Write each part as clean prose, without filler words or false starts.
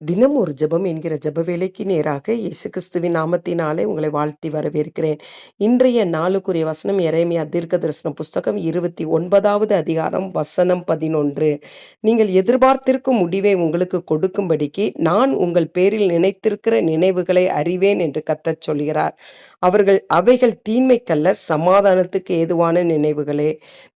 தினம் ஒரு ஜெபம் என்கிற ஜெப வேலைக்கு நேராக இயேசு கிறிஸ்துவின் நாமத்தினாலே உங்களை வாழ்த்தி வரவேற்கிறேன். இன்றைய நாளுக்குரிய வசனம் எரேமியா தீர்க்கதரிசனம் புஸ்தகம் 29வது அதிகாரம் வசனம் 11. நீங்கள் எதிர்பார்த்திருக்கும் முடிவை உங்களுக்கு கொடுக்கும்படிக்கு நான் உங்கள் பேரில் நினைத்திருக்கிற நினைவுகளை அறிவேன் என்று கர்த்தர் சொல்கிறார். அவைகள் தீமைக்கல்ல, சமாதானத்துக்கு ஏதுவான நினைவுகளே.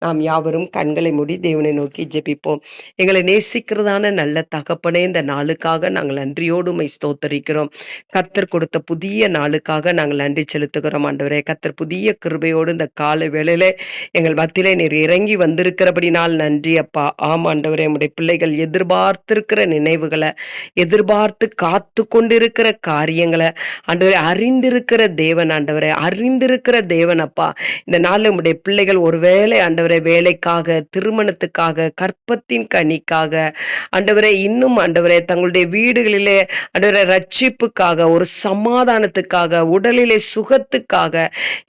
நாம் யாவரும் கண்களை மூடி தேவனை நோக்கி ஜெபிப்போம். எங்களை நேசிக்கிறதான நல்ல தகப்பனே, இந்த நாளுக்காக நாங்கள் நன்றியோடு உம்மை ஸ்தோத்தரிக்கிறோம். கர்த்தர் கொடுத்த புதிய நாளுக்காக நாங்கள் நன்றி செலுத்துகிறோம் ஆண்டவரே. கர்த்தர் புதிய கிருபையோடு இந்த காலை வேளையில எங்கள் மத்தியிலே நீர் இறங்கி வந்திருக்கிறபடினால் நன்றி அப்பா. ஆண்டவரே, நம்முடைய பிள்ளைகள் எதிர்பார்த்திருக்கிற நினைவுகளை, எதிர்பார்த்து காத்து கொண்டிருக்கிற காரியங்களை ஆண்டவரே அறிந்திருக்கிற தேவன், ஆண்டவரே அறிந்திருக்கிற தேவன் அப்பா. இந்த நாளில் உம்முடைய பிள்ளைகள் ஒருவேளை ஆண்டவரே வேலைக்காக, திருமணத்துக்காக, கற்பத்தின் கனிக்காக, ஆண்டவரே இன்னும் ஆண்டவரே தங்களுடைய வீடுகளிலே ஆண்டவரே ரட்சிப்புக்காக, ஒரு சமாதானத்துக்காக, உடலிலே சுகத்துக்காக,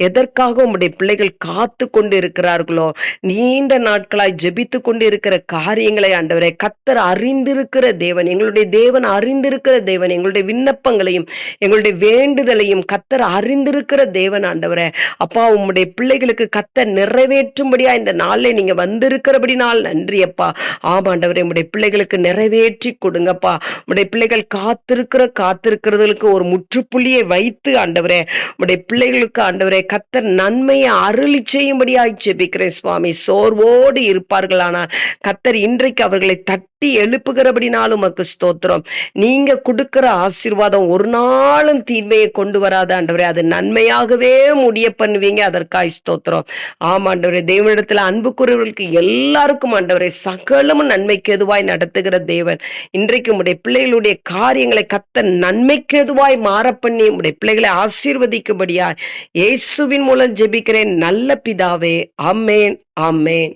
எதற்காக உம்முடைய பிள்ளைகள் காத்து கொண்டு இருக்கிறார்களோ, நீண்ட நாட்களாய் ஜெபித்து கொண்டு இருக்கிற காரியங்களை ஆண்டவரே கர்த்தர் அறிந்திருக்கிற தேவன், எங்களுடைய தேவன் அறிந்திருக்கிற தேவன். எங்களுடைய விண்ணப்பங்களையும் எங்களுடைய வேண்டுதலையும் கர்த்தர் அறிந்திருக்கிற தேவன் ஆண்டவரே. அப்பா, உம்முடைய பிள்ளைகளுக்கு கர்த்தர் நிறைவேற்றும்படியா இந்த நாளில் நீங்க வந்திருக்கிறபடினால் நன்றி அப்பா. ஆமாண்டவரே, உம்முடைய பிள்ளைகளுக்கு நிறைவேற்றி கொடுங்கப்பா. உம்முடைய பிள்ளைகள் காத்திருக்கிறதுக்கு ஒரு முற்றுப்புள்ளியை வைத்து ஆண்டவரே, உம்முடைய பிள்ளைகளுக்கு ஆண்டவரே கர்த்தர் நன்மையை அருளி செய்யும்படியாய் ஜெபிக்கிறேன் சுவாமி. சோர்வோடு இருப்பார்களானால் கர்த்தர் இன்றைக்கு அவர்களை தட்டி எழுப்புகிறபடினாலும் உமக்கு ஸ்தோத்திரம். நீங்க கொடுக்கிற ஆசீர்வாதம் ஒரு நாளும் தீமையை கொண்டு வராத ஆண்டவரே, அது நன்மையாகவே முடிய பண்ணுவீங்க. அதற்காய் ஸ்தோத்திரம். ஆமாண்டவரே, தேவனிடத்தில் அன்பு கூறுவர்களுக்கு எல்லாருக்கும் ஆண்டவரே சகலமும் நன்மைக்கு எதுவாய் நடத்துகிற தேவன். இன்றைக்கு உம்முடைய பிள்ளைகளுடைய காரியங்களை கர்த்தர் நன்மைக்கு எதுவாய் மாற பண்ணி உம்முடைய பிள்ளைகளை ஆசீர்வதிக்கும்படியாய் இயேசுவின் மூலம் ஜெபிக்கிறேன் நல்ல பிதாவே. ஆமென், ஆமென்.